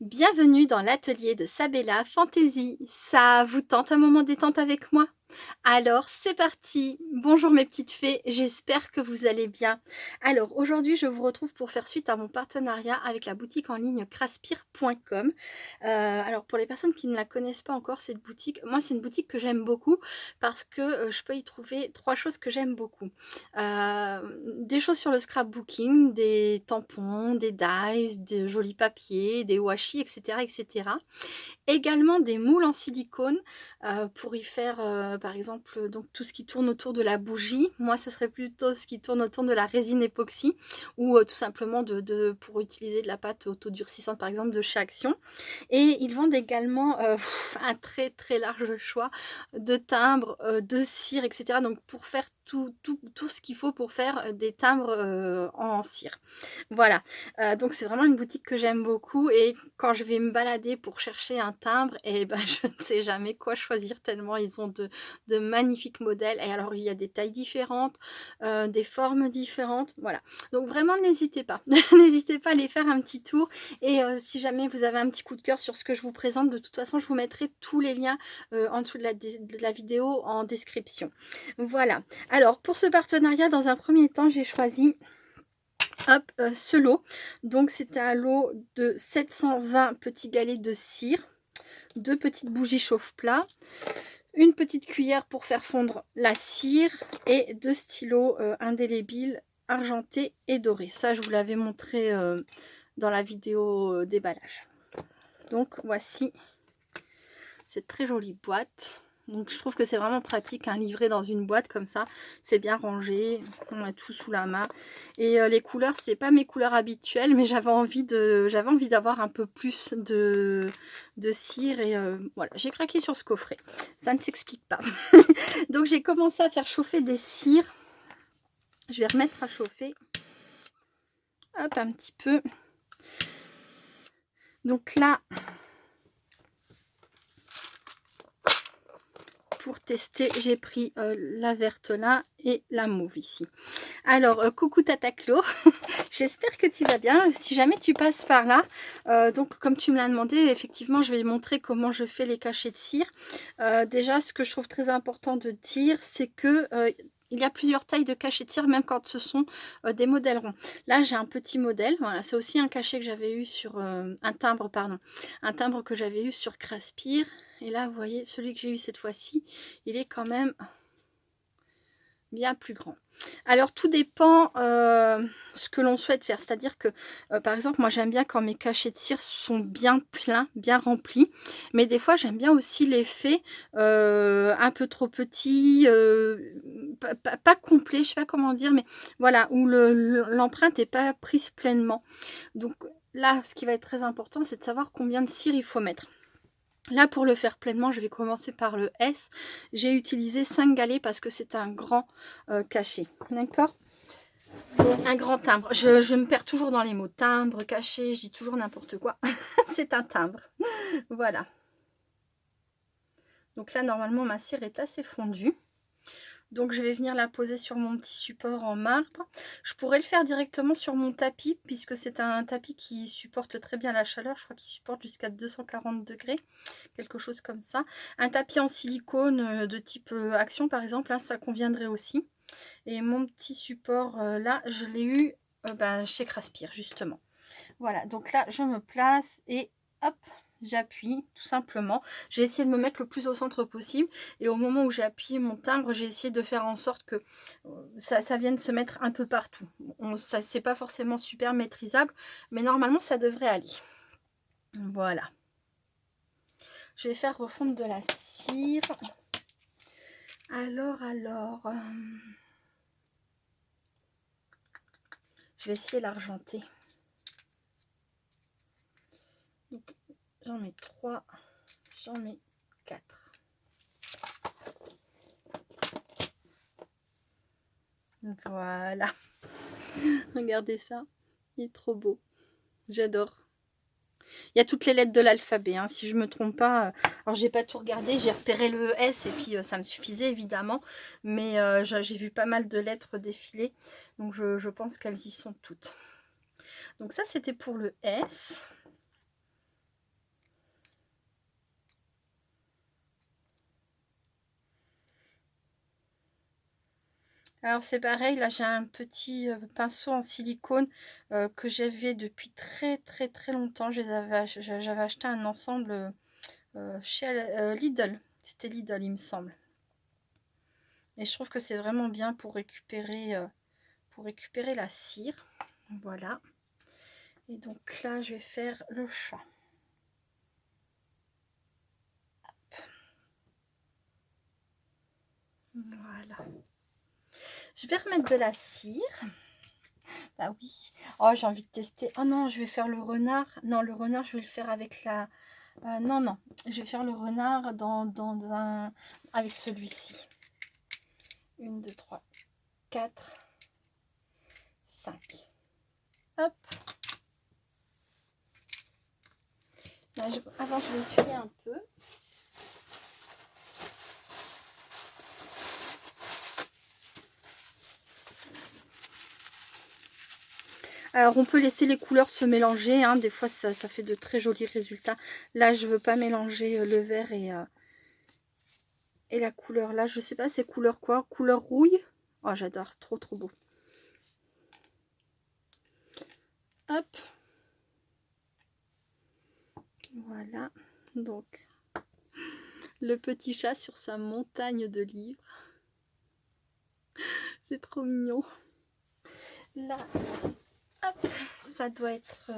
Bienvenue dans l'atelier de Sabella Fantasy. Ça vous tente un moment détente avec moi? Alors c'est parti! Bonjour mes petites fées, j'espère que vous allez bien. Alors aujourd'hui je vous retrouve pour faire suite à mon partenariat avec la boutique en ligne craspire.com. Alors pour les personnes qui ne la connaissent pas encore cette boutique, moi c'est une boutique que j'aime beaucoup parce que je peux y trouver 3 choses que j'aime beaucoup. Des choses sur le scrapbooking, des tampons, des dies, de jolis papiers, des washi, etc., etc. Également des moules en silicone, pour y faire, par exemple, donc tout ce qui tourne autour de la bougie. Moi, ce serait plutôt ce qui tourne autour de la résine époxy ou, tout simplement pour utiliser de la pâte autodurcissante, par exemple, de chez Action. Et ils vendent également, un très, très large choix de timbres, de cire, et cetera. Donc pour faire tout ce qu'il faut pour faire, des timbres, en cire. Voilà, donc c'est vraiment une boutique que j'aime beaucoup et quand je vais me balader pour chercher un timbre et ben, je ne sais jamais quoi choisir tellement ils ont de magnifiques modèles et alors il y a des tailles différentes, des formes différentes, voilà. Donc vraiment n'hésitez pas, n'hésitez pas à aller faire un petit tour et si jamais vous avez un petit coup de cœur sur ce que je vous présente, de toute façon je vous mettrai tous les liens, en dessous de la vidéo en description. Voilà. Alors pour ce partenariat, dans un premier temps, j'ai choisi hop, ce lot. Donc c'était un lot de 720 petits galets de cire, 2 petites bougies chauffe-plat, une petite cuillère pour faire fondre la cire et 2 stylos, indélébiles argentés et dorés. Ça, je vous l'avais montré, dans la vidéo, déballage. Donc voici cette très jolie boîte. Donc je trouve que c'est vraiment pratique, un livret dans une boîte comme ça, c'est bien rangé, on a tout sous la main. Et les couleurs, c'est pas mes couleurs habituelles, mais j'avais envie d'avoir un peu plus de cire et voilà, j'ai craqué sur ce coffret. Ça ne s'explique pas. Donc j'ai commencé à faire chauffer des cires. Je vais remettre à chauffer. Hop, un petit peu. Donc là, pour tester, j'ai pris la verte là et la mauve ici. Alors, coucou Tata Clo, j'espère que tu vas bien. Si jamais tu passes par là, donc comme tu me l'as demandé, effectivement, je vais montrer comment je fais les cachets de cire. Déjà, ce que je trouve très important de dire, c'est que il y a plusieurs tailles de cachets de cire, même quand ce sont des modèles ronds. Là, j'ai un petit modèle. Voilà, c'est aussi un cachet que j'avais eu sur un timbre, pardon, un timbre que j'avais eu sur Craspire. Et là, vous voyez, celui que j'ai eu cette fois-ci, il est quand même bien plus grand. Alors tout dépend ce que l'on souhaite faire, c'est à dire que par exemple moi j'aime bien quand mes cachets de cire sont bien pleins, bien remplis, mais des fois j'aime bien aussi l'effet un peu trop petit, pas complet, je sais pas comment dire, mais voilà, où l'empreinte n'est pas prise pleinement. Donc là ce qui va être très important, c'est de savoir combien de cire il faut mettre. Là, pour le faire pleinement, je vais commencer par le S. J'ai utilisé 5 galets parce que c'est un grand cachet. D'accord? Un grand timbre. Je me perds toujours dans les mots. Timbre, cachet, je dis toujours n'importe quoi. C'est un timbre. Voilà. Donc là, normalement, ma cire est assez fondue. Donc je vais venir la poser sur mon petit support en marbre. Je pourrais le faire directement sur mon tapis puisque c'est un tapis qui supporte très bien la chaleur. Je crois qu'il supporte jusqu'à 240 degrés, quelque chose comme ça. Un tapis en silicone de type Action par exemple, hein, ça conviendrait aussi. Et mon petit support là, je l'ai eu chez Craspire justement. Voilà, donc là je me place et hop, j'appuie tout simplement. J'ai essayé de me mettre le plus au centre possible et au moment où j'ai appuyé mon timbre, j'ai essayé de faire en sorte que ça vienne se mettre un peu partout. Ça c'est pas forcément super maîtrisable, mais normalement ça devrait aller. Voilà. Je vais faire refondre de la cire. Alors, je vais essayer l'argenter. J'en mets 3, j'en mets 4. Voilà. Regardez ça. Il est trop beau. J'adore. Il y a toutes les lettres de l'alphabet, hein, si je ne me trompe pas. Alors, j'ai pas tout regardé. J'ai repéré le S et puis ça me suffisait évidemment. Mais j'ai vu pas mal de lettres défiler. Donc, je pense qu'elles y sont toutes. Donc, ça, c'était pour le S. Alors c'est pareil, là j'ai un petit pinceau en silicone que j'avais depuis très très très longtemps. J'avais acheté un ensemble chez Lidl. C'était Lidl, il me semble. Et je trouve que c'est vraiment bien pour récupérer la cire. Voilà. Et donc là, je vais faire le chat. Hop. Voilà. Je vais remettre de la cire. Bah oui. Oh, j'ai envie de tester. Oh non, je vais faire le renard. Non, le renard, je vais le faire avec la... non, non. Je vais faire le renard dans un... avec celui-ci. 1, 2, 3, 4, 5. Hop. Là, avant, je vais essuyer un peu. Alors, on peut laisser les couleurs se mélanger. Hein. Des fois, ça fait de très jolis résultats. Là, je ne veux pas mélanger le vert et la couleur. Là, je sais pas, c'est couleur quoi? Couleur rouille. Oh, j'adore. Trop, trop beau. Hop. Voilà. Donc, le petit chat sur sa montagne de livres. C'est trop mignon. Là, hop, ça doit être...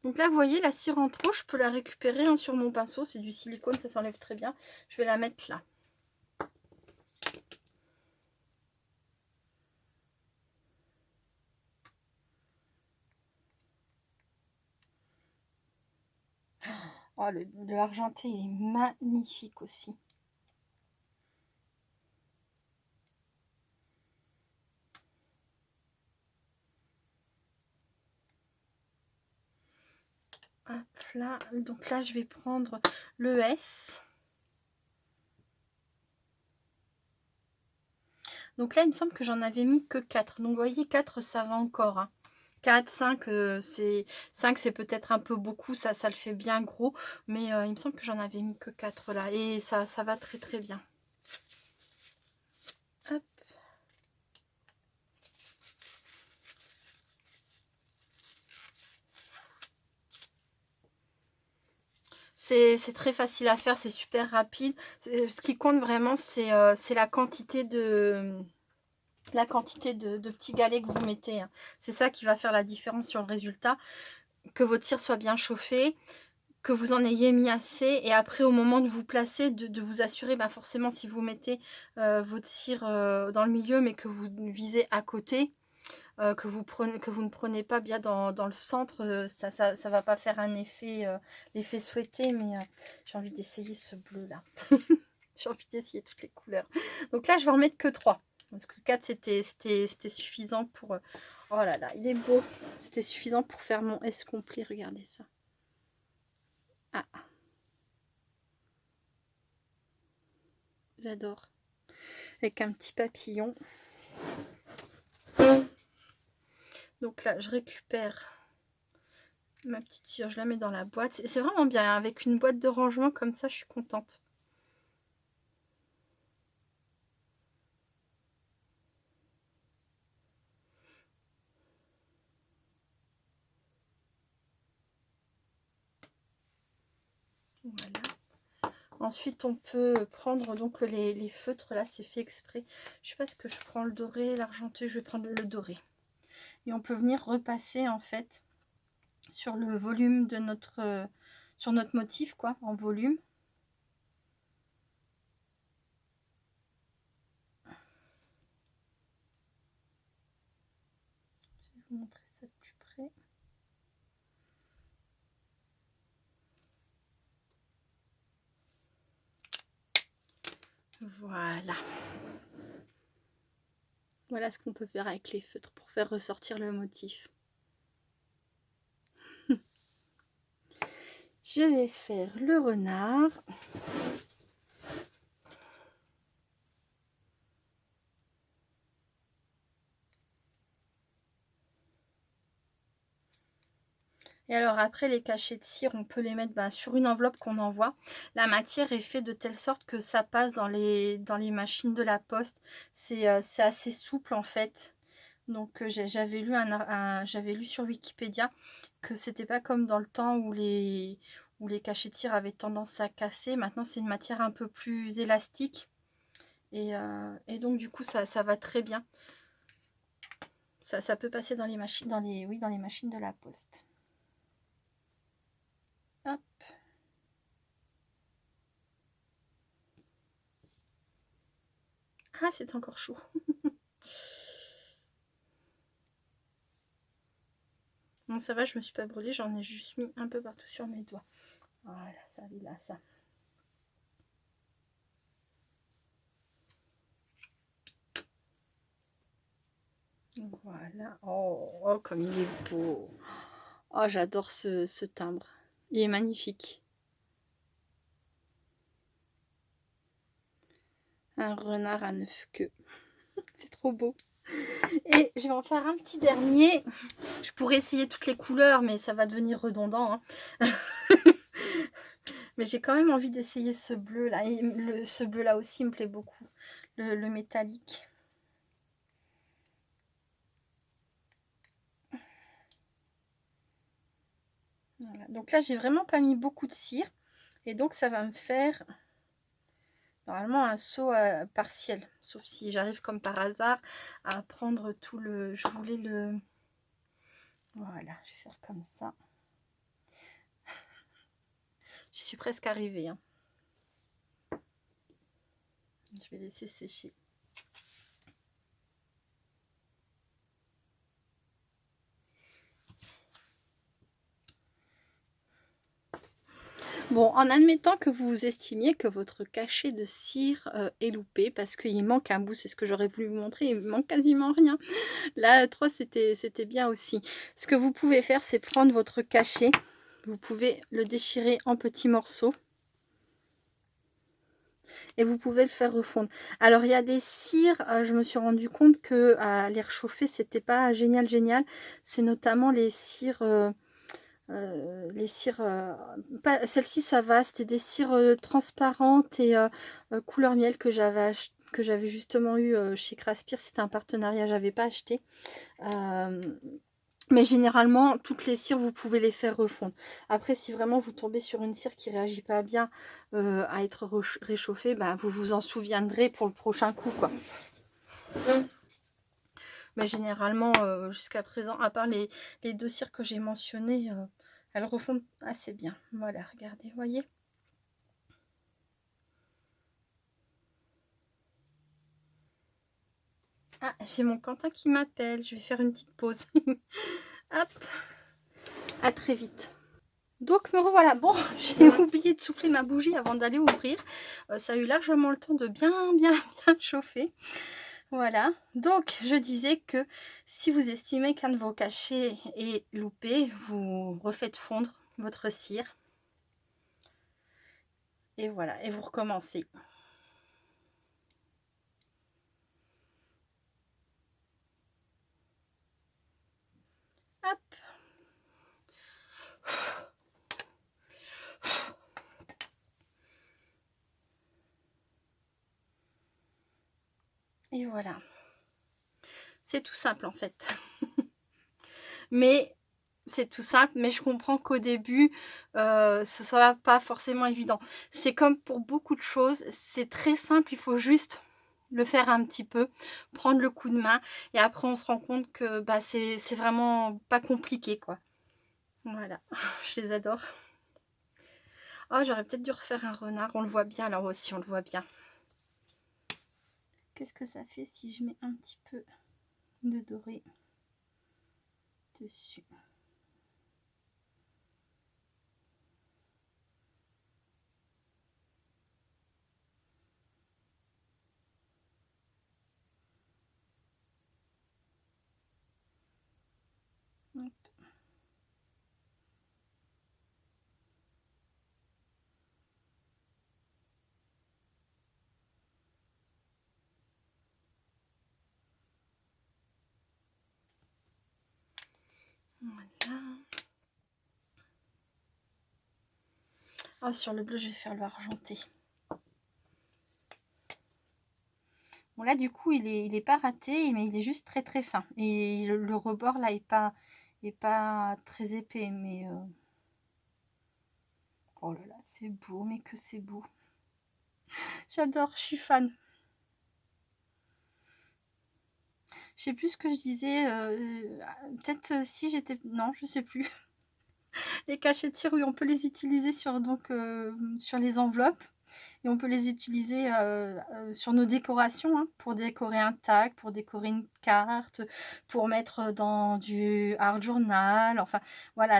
Donc là, vous voyez, la cire en trop, je peux la récupérer hein, sur mon pinceau. C'est du silicone, ça s'enlève très bien. Je vais la mettre là. Oh, le argenté, il est magnifique aussi. Hop là. Donc là, je vais prendre le S. Donc là, il me semble que j'en avais mis que 4. Donc vous voyez, 4, ça va encore. Hein. 4, 5, 5 c'est peut-être un peu beaucoup, ça le fait bien gros. Mais il me semble que j'en avais mis que 4 là. Et ça va très très bien. Hop. C'est très facile à faire, c'est super rapide. Ce qui compte vraiment, c'est la quantité de petits galets que vous mettez. Hein. C'est ça qui va faire la différence sur le résultat. Que votre cire soit bien chauffée, que vous en ayez mis assez. Et après, au moment de vous placer, de vous assurer, bah forcément, si vous mettez votre cire dans le milieu, mais que vous visez à côté, que vous ne prenez pas bien dans le centre, ça va pas faire un effet, l'effet souhaité. Mais j'ai envie d'essayer ce bleu là. J'ai envie d'essayer toutes les couleurs. Donc là, je vais en mettre que 3. Parce que 4, c'était suffisant pour... Oh là là, il est beau. C'était suffisant pour faire mon S complet. Regardez ça. Ah. J'adore. Avec un petit papillon. Donc là, je récupère ma petite cire. Je la mets dans la boîte. C'est vraiment bien. Hein. Avec une boîte de rangement comme ça, je suis contente. Voilà. Ensuite, on peut prendre donc les feutres. Là, c'est fait exprès. Je sais pas ce que je prends, le doré, l'argenté. Je vais prendre le doré. Et on peut venir repasser en fait sur le volume de sur notre motif, quoi, en volume. Je vais vous montrer ça de plus près. Voilà. Voilà ce qu'on peut faire avec les feutres pour faire ressortir le motif. Je vais faire le renard. Et alors après les cachets de cire, on peut les mettre, bah, sur une enveloppe qu'on envoie. La matière est faite de telle sorte que ça passe dans les machines de la poste. C'est assez souple en fait. Donc j'avais lu j'avais lu sur Wikipédia que c'était pas comme dans le temps où les cachets de cire avaient tendance à casser. Maintenant c'est une matière un peu plus élastique et donc du coup ça va très bien. Ça peut passer dans les machines, oui, dans les machines de la poste. Hop. Ah, c'est encore chaud. Bon, ça va, je me suis pas brûlée, j'en ai juste mis un peu partout sur mes doigts. Voilà, ça allait là, ça. Voilà. Oh, oh, comme il est beau. Oh, j'adore ce timbre. Il est magnifique. Un renard à 9 queues. C'est trop beau. Et je vais en faire un petit dernier. Je pourrais essayer toutes les couleurs, mais ça va devenir redondant. Hein. Mais j'ai quand même envie d'essayer ce bleu là. Et ce bleu là aussi me plaît beaucoup. Le métallique. Voilà. Donc là, j'ai vraiment pas mis beaucoup de cire. Et donc, ça va me faire normalement un seau partiel. Sauf si j'arrive comme par hasard à prendre tout le... Je voulais le... Voilà, je vais faire comme ça. Je suis presque arrivée. Hein. Je vais laisser sécher. Bon, en admettant que vous estimiez que votre cachet de cire est loupé, parce qu'il manque un bout, c'est ce que j'aurais voulu vous montrer, il manque quasiment rien. Là, 3, c'était bien aussi. Ce que vous pouvez faire, c'est prendre votre cachet, vous pouvez le déchirer en petits morceaux. Et vous pouvez le faire refondre. Alors, il y a des cires, je me suis rendu compte que à les réchauffer, c'était pas génial, génial. C'est notamment les cires, pas celle-ci, ça va, c'était des cires transparentes et couleur miel que j'avais justement eu chez Craspire. C'était un partenariat, j'avais pas acheté. Mais généralement, toutes les cires, vous pouvez les faire refondre. Après, si vraiment vous tombez sur une cire qui réagit pas bien à être réchauffée, bah, vous vous en souviendrez pour le prochain coup, quoi. Mais généralement, jusqu'à présent, à part les 2 cires que j'ai mentionnées, elles refondent assez bien. Voilà, regardez, vous voyez. Ah, j'ai mon Quentin qui m'appelle. Je vais faire une petite pause. Hop, à très vite. Donc me revoilà. Bon, j'ai oublié de souffler ma bougie avant d'aller ouvrir. Ça a eu largement le temps de bien chauffer. Voilà. Donc je disais que si vous estimez qu'un de vos cachets est loupé, vous refaites fondre votre cire. Et voilà. Et vous recommencez. Hop. Et voilà. C'est tout simple en fait. Mais c'est tout simple, mais je comprends qu'au début, ce soit pas forcément évident. C'est comme pour beaucoup de choses, c'est très simple, il faut juste le faire un petit peu, prendre le coup de main et après on se rend compte que, bah, c'est vraiment pas compliqué, quoi. Voilà, je les adore. Oh, j'aurais peut-être dû refaire un renard, on le voit bien là aussi, on le voit bien. Qu'est-ce que ça fait si je mets un petit peu de doré dessus? Hop. Voilà. Oh, sur le bleu, je vais faire le argenté. Bon, là, du coup, il est pas raté, mais il est juste très très fin. Et le rebord, là, est pas très épais, mais... Oh là là, c'est beau, mais que c'est beau. J'adore, je suis fan. Je sais plus ce que je disais. Peut-être si j'étais... Non, je sais plus. Les cachets de cire, oui, on peut les utiliser sur, sur les enveloppes. Et on peut les utiliser sur nos décorations, hein, pour décorer un tag, pour décorer une carte, pour mettre dans du art journal. Enfin, voilà,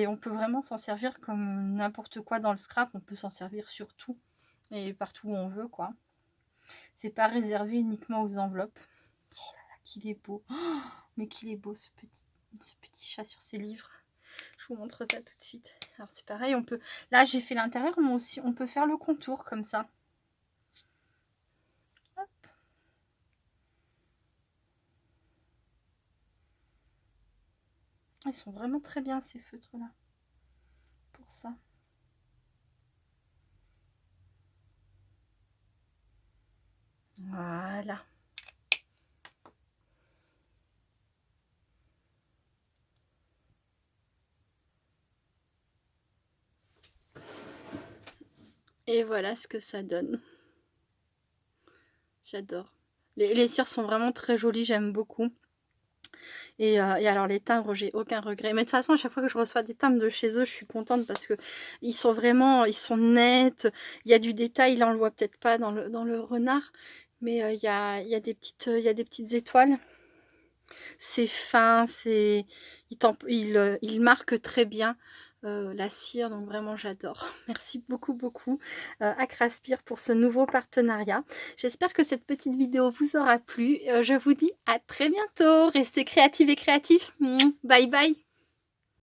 on peut vraiment s'en servir comme n'importe quoi dans le scrap. On peut s'en servir sur tout et partout où on veut, quoi. C'est pas réservé uniquement aux enveloppes. Oh là là, qu'il est beau. Oh, mais qu'il est beau, ce petit chat sur ses livres. Je vous montre ça tout de suite. Alors c'est pareil, on peut... Là, j'ai fait l'intérieur, mais aussi, on peut faire le contour comme ça. Hop. Ils sont vraiment très bien, ces feutres-là. Pour ça. Voilà. Et voilà ce que ça donne. J'adore. Les cires sont vraiment très jolies, j'aime beaucoup. Et alors les timbres, j'ai aucun regret. Mais de toute façon, à chaque fois que je reçois des timbres de chez eux, je suis contente parce que ils sont vraiment, ils sont nets. Il y a du détail, là on le voit peut-être pas dans le renard, mais il y a des petites étoiles. C'est fin, il marque très bien la cire, donc vraiment j'adore. Merci beaucoup beaucoup à Craspir pour ce nouveau partenariat. J'espère que cette petite vidéo vous aura plu. Je vous dis à très bientôt. Restez créatives et créatifs. Bye bye.